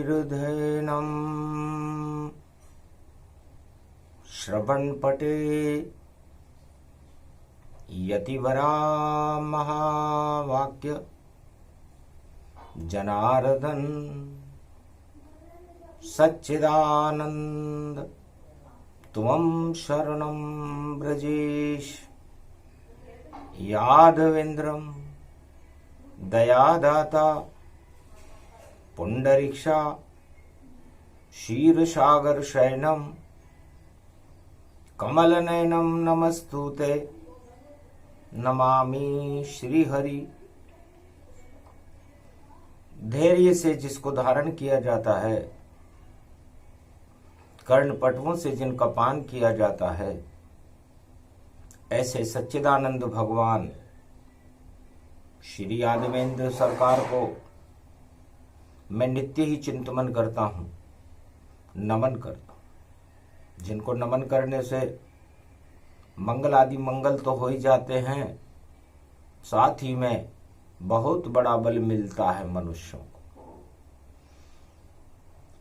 निर्धेनं श्रवणपटे यतिवरा महावाक्य जनार्दन सच्चिदानंद त्वं शरणं व्रजेश यादवेन्द्रं दयादाता पुंडरीक्षा क्षीरसागर शयनम कमलनयनम नमस्तुते नमामि श्रीहरि। धैर्य से जिसको धारण किया जाता है, कर्णपटुओं से जिनका पान किया जाता है, ऐसे सच्चिदानंद भगवान श्री यादवेंद्र सरकार को मैं नित्य ही चिंतन करता हूं, नमन करता हूं। जिनको नमन करने से मंगल आदि मंगल तो हो ही जाते हैं, साथ ही में बहुत बड़ा बल मिलता है मनुष्यों को।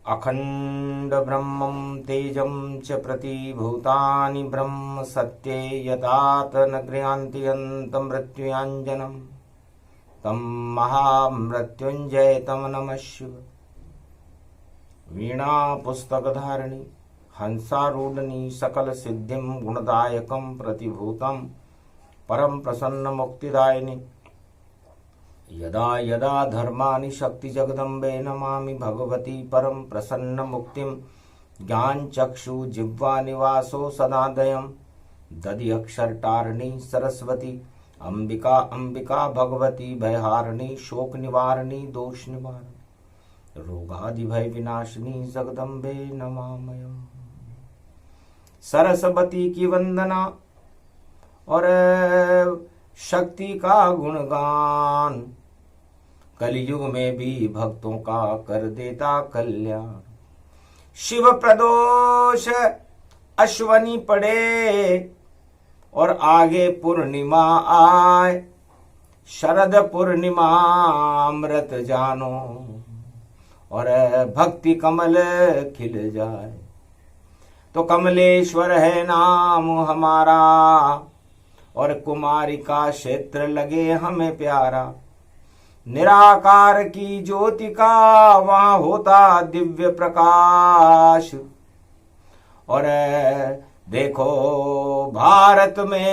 अखंड ब्रह्मं तेजं च प्रतिभूतानि ब्रह्म सत्ये यतात न गृह्णान्ति अन्तं मृत्युञ्जनम् तम महामृत्युंजय तम नमः शिव। वीणा पुस्तकधारिणी हंसारूढ़नी सकल सिद्धिं गुणदायकं प्रतिभूतं परम प्रसन्न मुक्तिदायिनी। यदा यदा धर्माणि शक्ति जगदम्बे नमामि भगवती परम प्रसन्न मुक्तिं। ज्ञान चक्षु जिह्वा निवासो सदादयं दधि अक्षरटारिणी सरस्वती। अंबिका अंबिका भगवती भयहारिणी शोक निवारिणी दोष निवारिणी रोगादि भय विनाशिनी जगदम्बे नमामयम्। सरस्वती की वंदना और शक्ति का गुणगान कलयुग में भी भक्तों का कर देता कल्याण। शिव प्रदोष अश्वनी पड़े और आगे पूर्णिमा आए, शरद पूर्णिमा अमृत जानो और भक्ति कमल खिल जाए। तो कमलेश्वर है नाम हमारा और कुमारी का क्षेत्र लगे हमें प्यारा। निराकार की ज्योति का वहां होता दिव्य प्रकाश। और देखो भारत में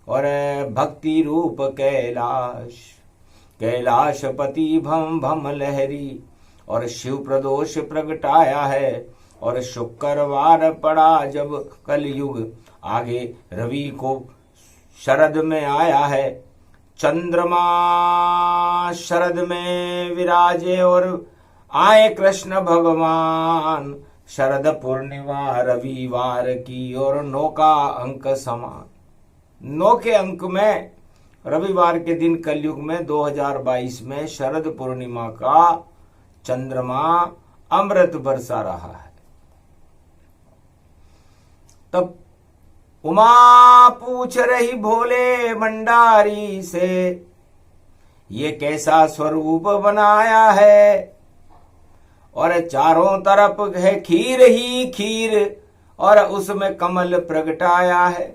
और भक्ति रूप कैलाश, कैलाशपति भम भम लहरी और शिव प्रदोष प्रगटाया है। और शुक्रवार पड़ा जब कलयुग आगे रवि को शरद में आया है। चंद्रमा शरद में विराजे और आए कृष्ण भगवान। शरद पूर्णिमा रविवार की और 9 का अंक समान। 9 के अंक में रविवार के दिन कलयुग में 2022 में शरद पूर्णिमा का चंद्रमा अमृत बरसा रहा है। तब उमा पूछ रही भोले भंडारी से, ये कैसा स्वरूप बनाया है। और चारों तरफ है खीर ही खीर और उसमें कमल प्रगटाया है।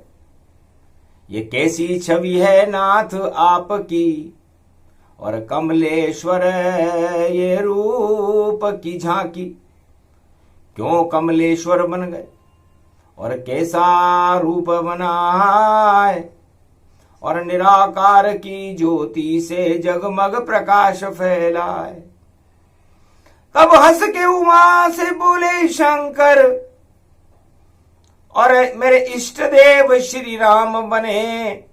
ये कैसी छवि है नाथ आपकी और कमलेश्वर ये रूप की झांकी। क्यों कमलेश्वर बन गए और कैसा रूप बनाए। और निराकार की ज्योति से जगमग प्रकाश फैलाए। तब हंस के उमा से बोले शंकर, और मेरे इष्ट देव श्री राम बने,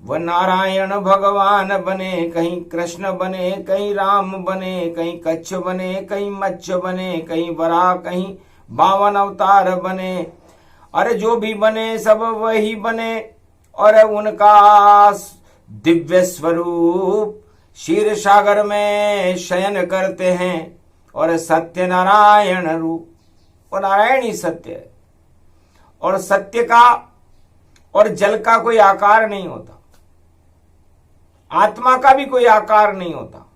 वह नारायण भगवान बने, कहीं कृष्ण बने, कहीं राम बने, कहीं कच्छ बने, कहीं मच्छ बने, कहीं वराह, कहीं 52 अवतार बने। अरे जो भी बने सब वही बने। और उनका दिव्य स्वरूप क्षीर सागर में शयन करते हैं। और सत्य नारायण रूप, और नारायण ही सत्य है। और सत्य का और जल का कोई आकार नहीं होता, आत्मा का भी कोई आकार नहीं होता।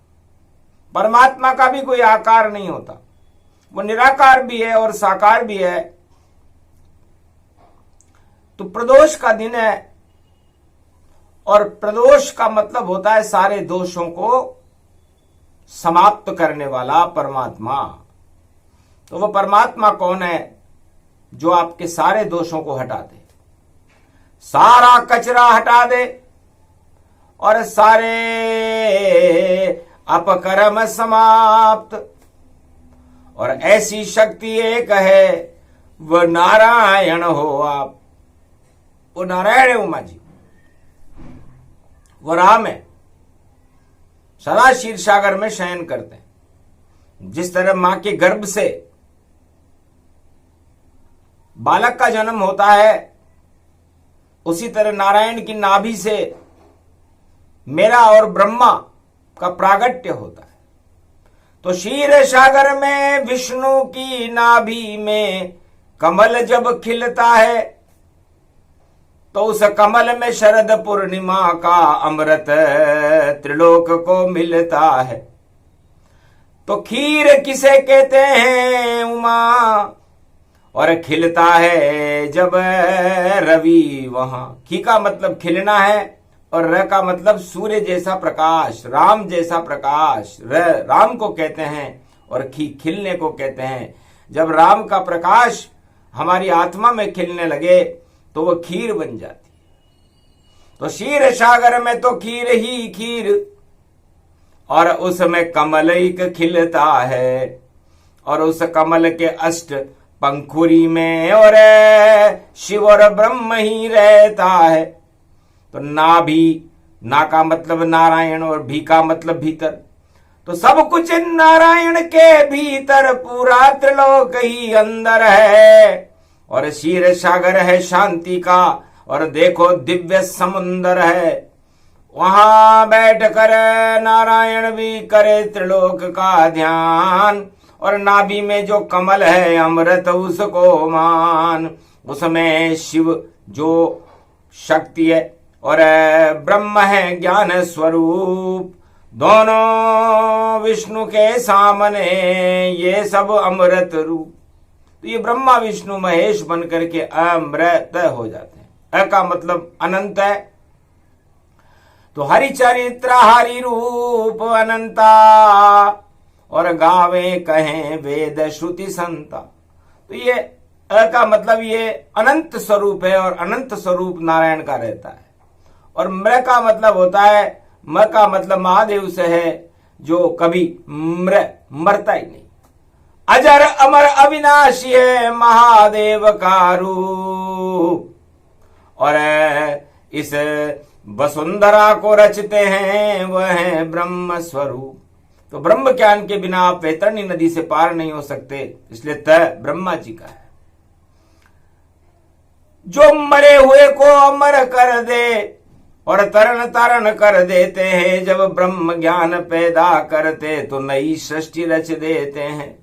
परमात्मा का भी कोई आकार नहीं होता, वो निराकार भी है और साकार भी है। तो प्रदोष का दिन है, और प्रदोष का मतलब होता है सारे दोषों को समाप्त करने वाला परमात्मा। तो वो परमात्मा कौन है? जो आपके सारे दोषों को हटा दे, सारा कचरा हटा दे और सारे अपकर्म समाप्त। और ऐसी शक्ति एक है, वो नारायण हो आप। वो नारायण है उमा जी, वो राम है, सदा क्षीर सागर में शयन करते हैं। जिस तरह मां के गर्भ से बालक का जन्म होता है, उसी तरह नारायण की नाभि से मेरा और ब्रह्मा का प्रागट्य होता है। तो क्षीर सागर में विष्णु की नाभि में कमल जब खिलता है, तो उस कमल में शरद पूर्णिमा का अमृत त्रिलोक को मिलता है। तो खीर किसे कहते हैं उमा? और खिलता है जब रवि वहां। खी का मतलब खिलना है, और र का मतलब सूर्य जैसा प्रकाश, राम जैसा प्रकाश, राम को कहते हैं, और खी खिलने को कहते हैं। जब राम का प्रकाश हमारी आत्मा में खिलने लगे तो वो खीर बन जाती है। तो क्षीर सागर में तो खीर ही खीर, और उसमें कमल एक खिलता है, और उस कमल के अष्ट पंखुरी में और शिव और ब्रह्म ही रहता है। तो नाभि, ना का मतलब नारायण और भी का मतलब भीतर। तो सब कुछ नारायण के भीतर, पूरा त्रिलोक ही अंदर है। और क्षीर सागर है शांति का, और देखो दिव्य समुंदर है। वहां बैठ कर नारायण भी करे त्रिलोक का ध्यान। और नाभि में जो कमल है अमृत उसको मान। उसमें शिव जो शक्ति है और ब्रह्म है ज्ञान स्वरूप, दोनों विष्णु के सामने ये सब अमृत रूप। तो ये ब्रह्मा विष्णु महेश बन करके अमृत हो जाते हैं। अ का मतलब अनंत है। तो हरि चरित्र हरि रूप अनंता, और गावे कहें वेद श्रुति संता। तो ये अ का मतलब ये अनंत स्वरूप है, और अनंत स्वरूप नारायण का रहता है। और म्र का मतलब होता है, म का मतलब महादेव से है, जो कभी मरता ही नहीं। अजर अमर अविनाशी है महादेव का रूप, और इस वसुंधरा को रचते हैं वह है ब्रह्म स्वरूप। तो ब्रह्म ज्ञान के बिना आप वैतरणी नदी से पार नहीं हो सकते, इसलिए त ब्रह्मा जी का है। जो मरे हुए को अमर कर दे और तरण तारण कर देते हैं, जब ब्रह्म ज्ञान पैदा करते तो नई सृष्टि रच देते हैं।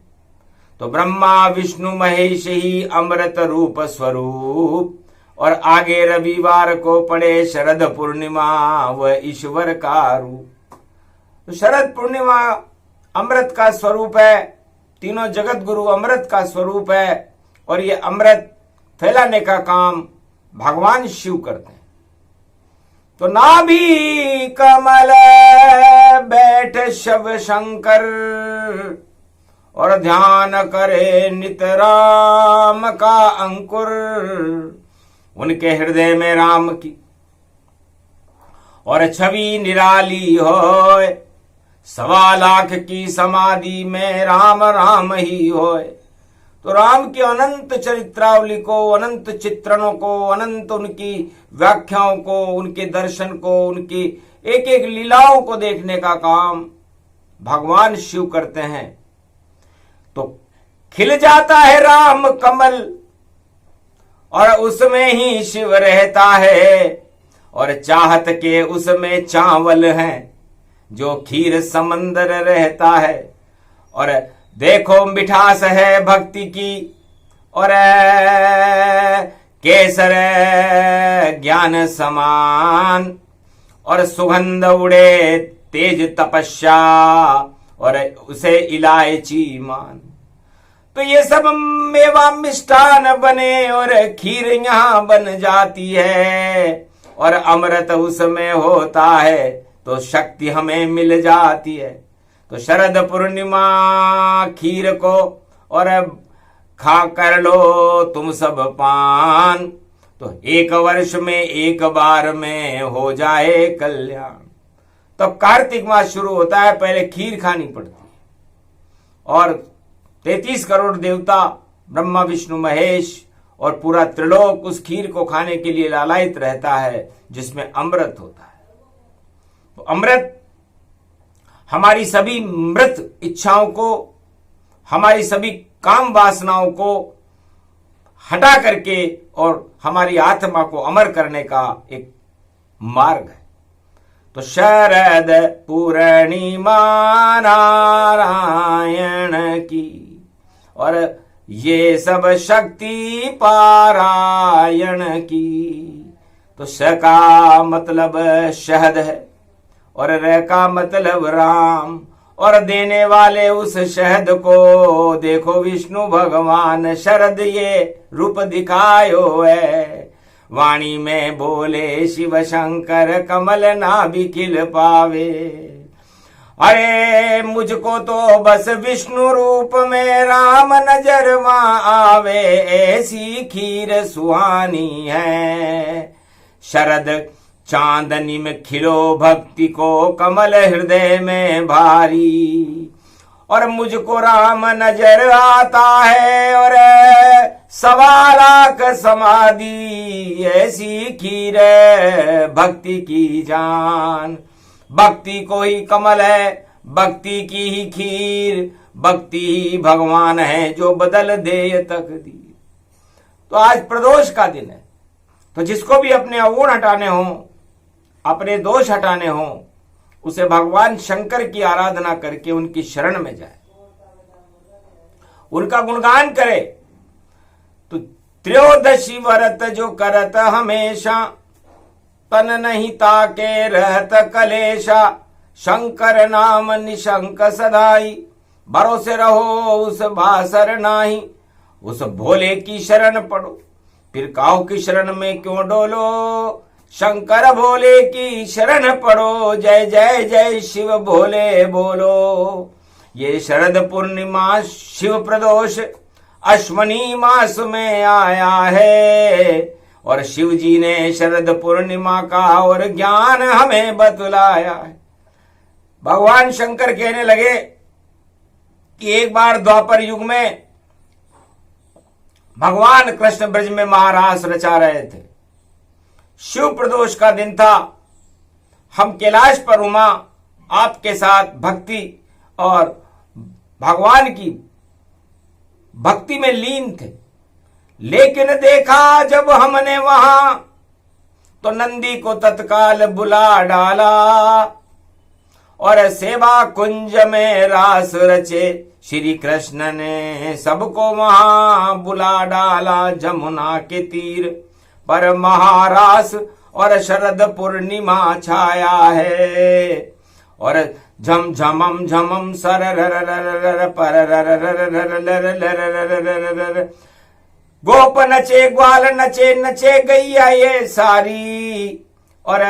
तो ब्रह्मा विष्णु महेश ही अमृत रूप स्वरूप, और आगे रविवार को पड़े शरद पूर्णिमा वह ईश्वर का रूप। तो शरद पूर्णिमा अमृत का स्वरूप है, तीनों जगत गुरु अमृत का स्वरूप है, और ये अमृत फैलाने का काम भगवान शिव करते हैं। तो नाभि कमल बैठ शिव शंकर, और ध्यान करे नित राम का अंकुर। उनके हृदय में राम की और छवि निराली होए, 1.25 लाख की समाधि में राम राम ही होए। तो राम की अनंत चरित्रावली को, अनंत चित्रणों को, अनंत उनकी व्याख्याओं को, उनके दर्शन को, उनकी एक एक लीलाओं को देखने का काम भगवान शिव करते हैं। तो खिल जाता है राम कमल, और उसमें ही शिव रहता है, और चाहत के उसमें चावल हैं, जो खीर समंदर रहता है। और देखो मिठास है भक्ति की, और केसर ज्ञान समान, और सुगंध उड़े तेज तपस्या, और उसे इलायची मान। तो ये सब मेवा मिष्ठान बने और खीर यहाँ बन जाती है, और अमृत उसमें होता है तो शक्ति हमें मिल जाती है। तो शरद पूर्णिमा खीर को और खा कर लो तुम सब पान, तो एक वर्ष में एक बार में हो जाए कल्याण। तो कार्तिक मास शुरू होता है, पहले खीर खानी पड़ती है, और 33 करोड़ देवता ब्रह्मा विष्णु महेश और पूरा त्रिलोक उस खीर को खाने के लिए लालायित रहता है, जिसमें अमृत होता है। तो अमृत हमारी सभी मृत इच्छाओं को, हमारी सभी काम वासनाओं को हटा करके और हमारी आत्मा को अमर करने का एक मार्ग है। तो शरद पूर्णिमा नारायण की, और ये सब शक्ति पारायण की। तो श का मतलब शहद है, और र का मतलब राम, और देने वाले उस शहद को देखो विष्णु भगवान। शरद ये रूप दिखायो है, वाणी में बोले शिव शंकर, कमल ना भी खिल पावे। अरे मुझको तो बस विष्णु रूप में राम नजर वहां आवे, ऐसी खीर सुहानी है। शरद चांदनी में खिलो भक्ति को, कमल हृदय में भारी। और मुझको राम नजर आता है, और 1.25 लाख समाधि, ऐसी खीर भक्ति की जान। भक्ति को ही कमल है, भक्ति की ही खीर, भक्ति ही भगवान है जो बदल दे तकदीर। तो आज प्रदोष का दिन है, तो जिसको भी अपने अवगुण हटाने हो, अपने दोष हटाने हो, उसे भगवान शंकर की आराधना करके उनकी शरण में जाए, उनका गुणगान करे। तो त्रयोदशी व्रत जो करत हमेशा, तन नहीं ताके रहत कलेशा। शंकर नाम निशंक सदाई, भरोसे रहो उस भासर नाही। उस भोले की शरण पड़ो, फिर काहू की शरण में क्यों डोलो। शंकर भोले की शरण पड़ो, जय जय जय शिव भोले बोलो। ये शरद पूर्णिमा शिव प्रदोष अश्वनी मास में आया है, और शिव जी ने शरद पूर्णिमा का और ज्ञान हमें बतलाया है। भगवान शंकर कहने लगे कि एक बार द्वापर युग में भगवान कृष्ण ब्रज में महारास रचा रहे थे। शिव प्रदोष का दिन था। हम कैलाश पर उमा आपके साथ भक्ति और भगवान की भक्ति में लीन थे, लेकिन देखा जब हमने वहां तो नंदी को तत्काल बुला डाला, और सेवा कुंज में रास रचे श्री कृष्ण ने सबको वहां बुला डाला। जमुना के तीर पर महारास और शरद पूर्णिमा छाया है, और झम झमम झमम सर पर गोप नचे ग्वाल नचे नचे गैया ये सारी, और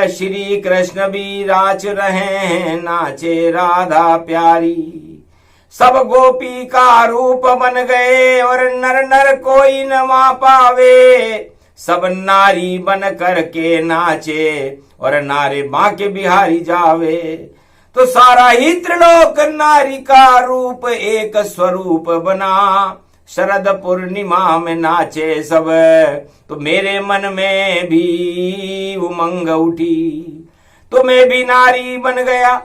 श्री कृष्ण भी नाच रहे हैं नाचे राधा प्यारी। सब गोपी का रूप बन गए और नर नर कोई न मा पावे। सब नारी बन करके नाचे और नारे बांके बिहारी जावे। तो सारा ही त्रिलोक नारी का रूप एक स्वरूप बना। शरद पूर्णिमा में नाचे सब, तो मेरे मन में भी उमंग उठी। तो मैं भी नारी बन गया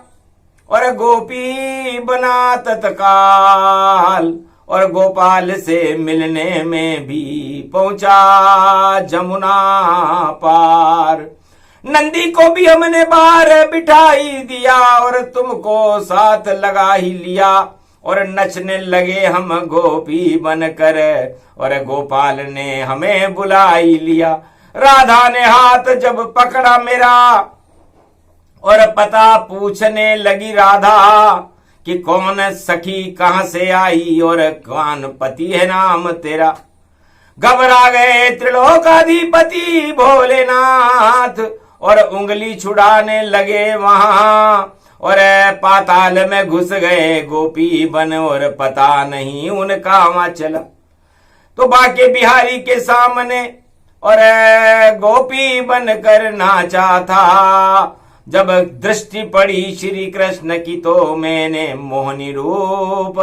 और गोपी बना तत्काल, और गोपाल से मिलने में भी पहुंचा जमुना पार। नंदी को भी हमने बाहर बिठाई दिया और तुमको साथ लगा ही लिया, और नचने लगे हम गोपी बनकर, और गोपाल ने हमें बुला ही लिया। राधा ने हाथ जब पकड़ा मेरा और पता पूछने लगी राधा कि कौन सखी कहां से आई और कौन पति है नाम तेरा। घबरा गए त्रिलोकाधिपति भोलेनाथ और उंगली छुड़ाने लगे वहां, और पाताल में घुस गए गोपी बन और पता नहीं उनका वहां चला। तो बाके बिहारी के सामने और गोपी बनकर नाचा था। जब दृष्टि पड़ी श्री कृष्ण की तो मैंने मोहनी रूप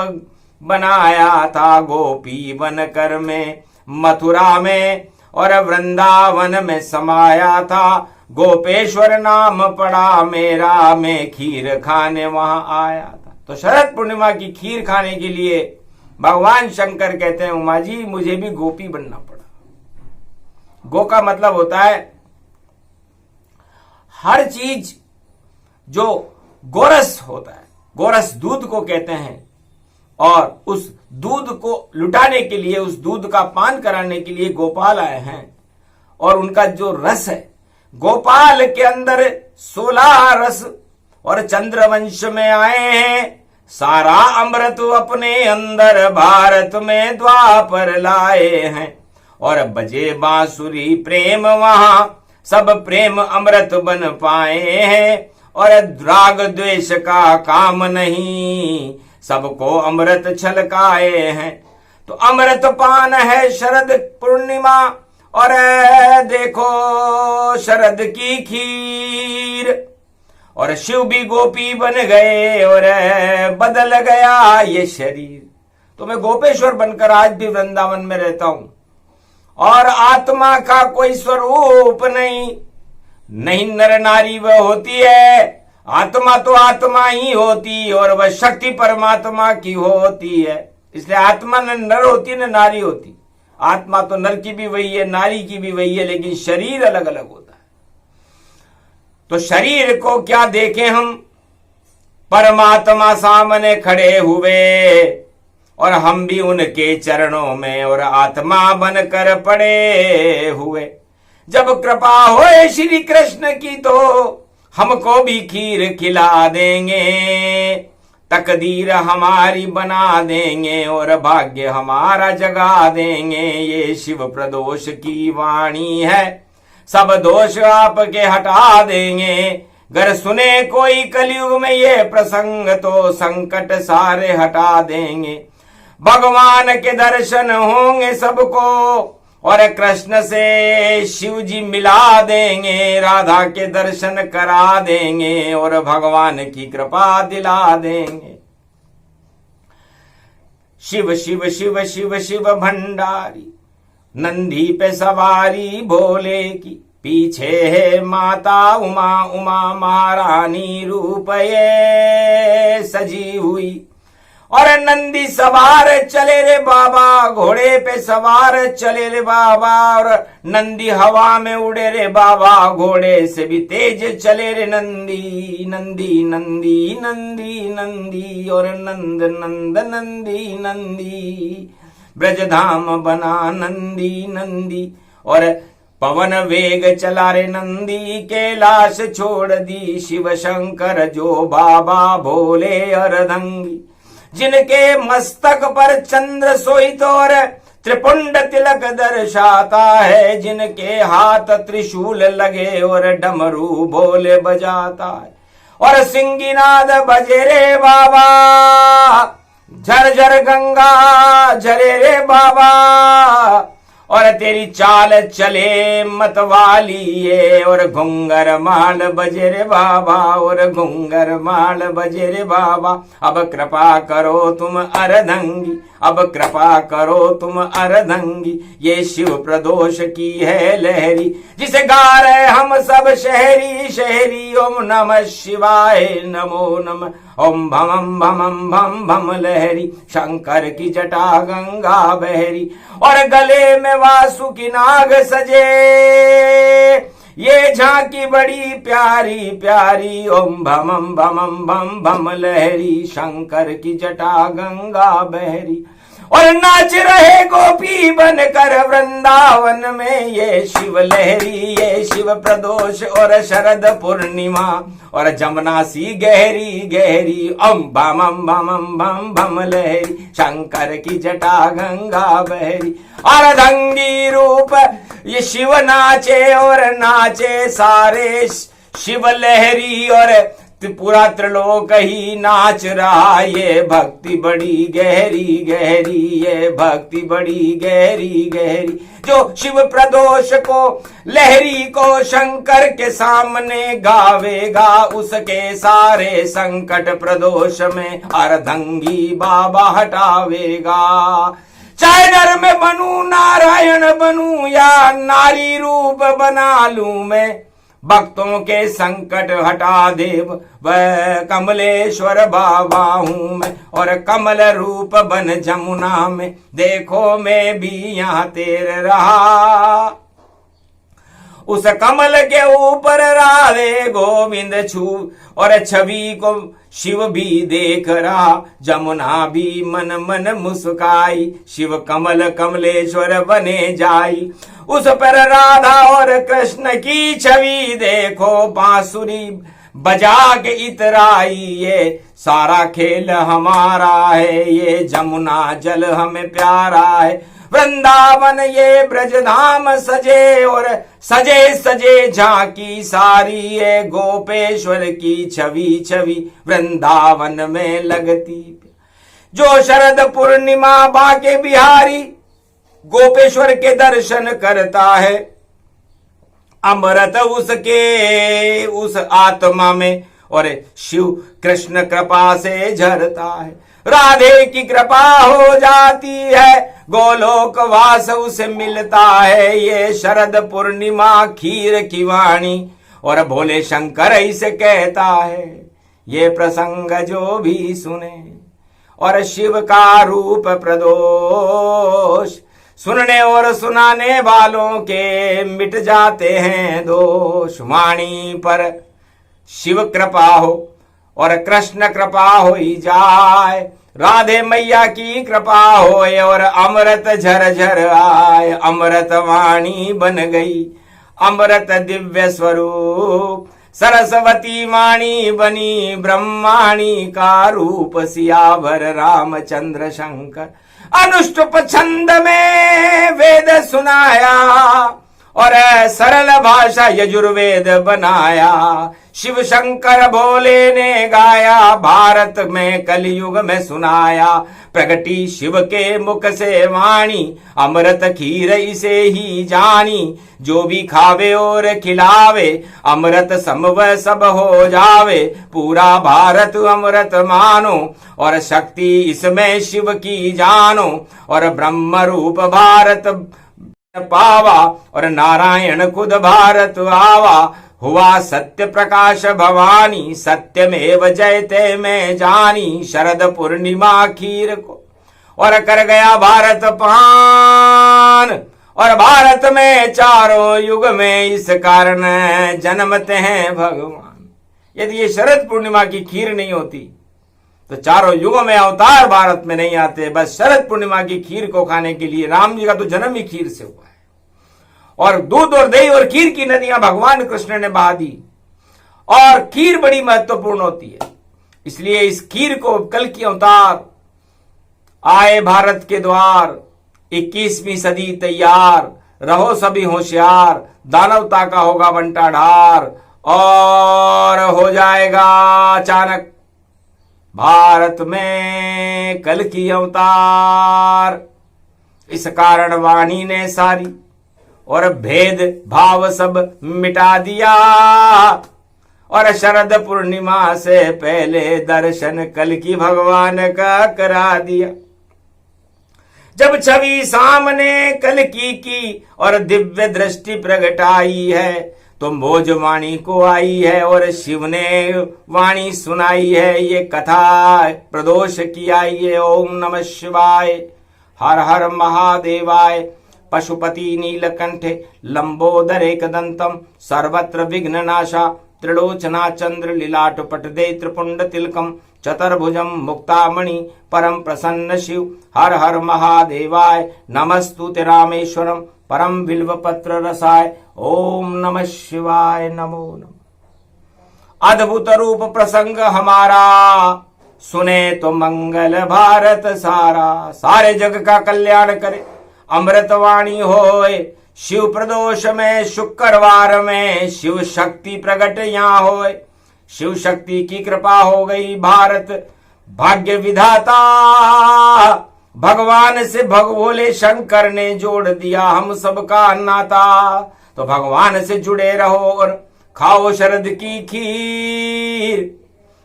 बनाया था। गोपी बनकर मैं मथुरा में और वृंदावन में समाया था। गोपेश्वर नाम पड़ा मेरा, मैं खीर खाने वहां आया था। तो शरद पूर्णिमा की खीर खाने के लिए भगवान शंकर कहते हैं उमा जी मुझे भी गोपी बनना पड़ा। गो का मतलब होता है हर चीज जो गोरस होता है, गोरस दूध को कहते हैं, और उस दूध को लुटाने के लिए, उस दूध का पान कराने के लिए गोपाल आए हैं। और उनका जो रस है, गोपाल के अंदर 16 रस और चंद्रवंश में आए हैं। सारा अमृत अपने अंदर भारत में द्वापर लाए हैं। और बजे बांसुरी प्रेम वहां सब प्रेम अमृत बन पाए हैं। और राग द्वेष का काम नहीं, सबको अमृत छलकाए हैं। तो अमृत पान है शरद पूर्णिमा, और देखो शरद की खीर। और शिव भी गोपी बन गए और बदल गया ये शरीर। तो मैं गोपेश्वर बनकर आज भी वृंदावन में रहता हूं, और आत्मा का कोई स्वरूप नहीं, नहीं नर नारी वह होती है। आत्मा तो आत्मा ही होती, और वह शक्ति परमात्मा की होती है। इसलिए आत्मा न नर होती न नारी होती। आत्मा तो नर की भी वही है, नारी की भी वही है, लेकिन शरीर अलग अलग होता है। तो शरीर को क्या देखें हम, परमात्मा सामने खड़े हुए, और हम भी उनके चरणों में और आत्मा बनकर पड़े हुए। जब कृपा होए श्री कृष्ण की तो हमको भी खीर खिला देंगे, तकदीर हमारी बना देंगे और भाग्य हमारा जगा देंगे। ये शिव प्रदोष की वाणी है, सब दोष आपके हटा देंगे। गर सुने कोई कलयुग में ये प्रसंग तो संकट सारे हटा देंगे। भगवान के दर्शन होंगे सबको, और कृष्ण से शिव जी मिला देंगे। राधा के दर्शन करा देंगे और भगवान की कृपा दिला देंगे। शिव शिव शिव शिव शिव भंडारी, नंदी पे सवारी भोले की, पीछे है माता उमा उमा महारानी रूप ये सजी हुई। और नंदी सवार चले रे बाबा, घोड़े पे सवार चले रे बाबा, और नंदी हवा में उड़े रे बाबा, घोड़े से भी तेज चले रे नंदी। नंदी नंदी नंदी नंदी और नंद नंद नंदी नंदी, ब्रजधाम बना नंदी नंदी। और पवन वेग चला रे नंदी, कैलाश छोड़ दी शिव शंकर जो बाबा भोले अर्धंगी। जिनके मस्तक पर चंद्र सोहित और त्रिपुंड तिलक दर्शाता है, जिनके हाथ त्रिशूल लगे और डमरू भोले बजाता है। और सिंगीनाद बजे रे बाबा, झरझर गंगा झरे रे बाबा। और तेरी चाल चले मतवाली ये, और घुंगर माल बजे रे बाबा, और घुंगर माल बजे रे बाबा। अब कृपा करो तुम अर्धंगी, अब कृपा करो तुम अर्धंगी। ये शिव प्रदोष की है लहरी, जिसे गा रहे हम सब शहरी शहरी। ओम नमः शिवाय नमो नमः, ओम भम भम भम भम लहरी। शंकर की जटा गंगा बहरी, और गले में वासुकी नाग सजे। ये झांकी बड़ी प्यारी प्यारी, ओम भम भम भम भम लहरी। शंकर की जटा गंगा बहरी। और नाच रहे गोपी बनकर वृंदावन में। ये शिव लहरी, ये शिव प्रदोष और शरद पूर्णिमा और जमुना सी गहरी गहरी, अम बम बम लहरी, शंकर की जटा गंगा बहरी। अर्धंगी रूप ये शिव नाचे और नाचे सारे शिव लहरी और पूरा त्रिलोक ही नाच रहा। ये भक्ति बड़ी गहरी गहरी, ये भक्ति बड़ी गहरी गहरी। जो शिव प्रदोष को लहरी को शंकर के सामने गावेगा, उसके सारे संकट प्रदोष में अर्धंगी बाबा हटावेगा। चाहे नर में बनूं नारायण बनूं या नारी रूप बना लूं मैं, भक्तों के संकट हटा देव वह कमलेश्वर बाबा हूं मैं। और कमल रूप बन जमुना में, देखो मैं भी यहाँ तैर रहा। उस कमल के ऊपर राधे गोविंद छू और छवि को शिव भी देख रहा। जमुना भी मन मन मुस्काई, शिव कमल कमलेश्वर बने जाई। उस पर राधा और कृष्ण की छवि देखो, बांसुरी बजा के इतराई। ये सारा खेल हमारा है, ये जमुना जल हमें प्यारा है। वृंदावन ये ब्रज धाम सजे और सजे सजे झांकी सारी। ये गोपेश्वर की छवि छवि वृंदावन में लगती। जो शरद पूर्णिमा बाके बिहारी गोपेश्वर के दर्शन करता है, अमृत उसके उस आत्मा में और शिव कृष्ण कृपा से झरता है। राधे की कृपा हो जाती है, गोलोक वास उसे मिलता है। ये शरद पूर्णिमा खीर की वाणी और भोले शंकर इसे कहता है। ये प्रसंग जो भी सुने और शिव का रूप प्रदोष, सुनने और सुनाने वालों के मिट जाते हैं दोष। वाणी पर शिव कृपा हो और कृष्ण कृपा हो ही जाए, राधे मैया की कृपा होए और अमृत झरझर आए। अमृत वाणी बन गई अमृत दिव्य स्वरूप, सरस्वती वाणी बनी ब्रह्माणी का रूप। सियावर रामचंद्र शंकर अनुष्टुप छंद में वेद सुनाया और सरल भाषा यजुर्वेद बनाया। शिव शंकर भोले ने गाया, भारत में कलयुग में सुनाया। प्रगटी शिव के मुख से वाणी, अमृत खीर इसे ही जानी। जो भी खावे और खिलावे, अमृत समव सब हो जावे। पूरा भारत अमृत मानो और शक्ति इसमें शिव की जानो। और ब्रह्म रूप भारत पावा और नारायण खुद भारत आवा। हुआ सत्य प्रकाश भवानी, सत्यमेव जयते में जानी। शरद पूर्णिमा खीर को और कर गया भारत पान। और भारत में चारों युग में इस कारण जन्मते हैं भगवान। यदि ये शरद पूर्णिमा की खीर नहीं होती तो चारों युगों में अवतार भारत में नहीं आते। बस शरद पूर्णिमा की खीर को खाने के लिए राम जी का तो जन्म ही खीर से हुआ है। और दूध और दही और खीर की नदियां भगवान कृष्ण ने बहा दी। और खीर बड़ी महत्वपूर्ण होती है, इसलिए इस खीर को कल की अवतार आए भारत के द्वार। 21वीं सदी तैयार रहो सभी होशियार, दानवता का होगा बंटा ढार। और हो जाएगा अचानक भारत में कल की अवतार। इस कारण वाणी ने सारी और भेद भाव सब मिटा दिया। और शरद पूर्णिमा से पहले दर्शन कल की भगवान का करा दिया। जब छवि सामने कल की और दिव्य दृष्टि प्रगटाई है, तो मोज वाणी को आई है और शिव ने वाणी सुनाई है। ये कथा प्रदोष की आई है। ओम नमः शिवाय, हर हर महादेवाय। पशुपति नीलकंठे लंबोदर एकदंतम, सर्वत्र विघ्ननाशा त्रिलोचना चंद्र लीलाट पट दे त्रिपुंड तिलकम चतुर्भुजम मुक्तामणि परम प्रसन्न शिव हर हर महादेवाय नमस्तुते रामेश्वरम परम बिल्व पत्र रसाय ओम नमः शिवाय नमो नमः। अद्भुत रूप प्रसंग हमारा सुने तो मंगल भारत सारा, सारे जग का कल्याण करे अमृतवाणी होए। शिव प्रदोष में शुक्रवार में शिव शक्ति प्रकट यहाँ होए। शिव शक्ति की कृपा हो गई भारत भाग्य विधाता, भगवान से भगभोले शंकर ने जोड़ दिया हम सबका नाता। तो भगवान से जुड़े रहो और खाओ शरद की खीर,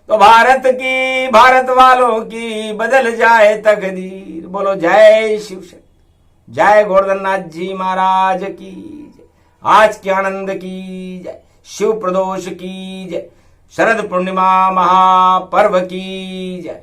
तो भारत वालों की बदल जाए तकदीर। बोलो जय शिव शक्ति, जय गोवर्धननाथ जी महाराज की जय, आज के आनंद की जय, शिव प्रदोष की जय, शरद पूर्णिमा महापर्व की जय।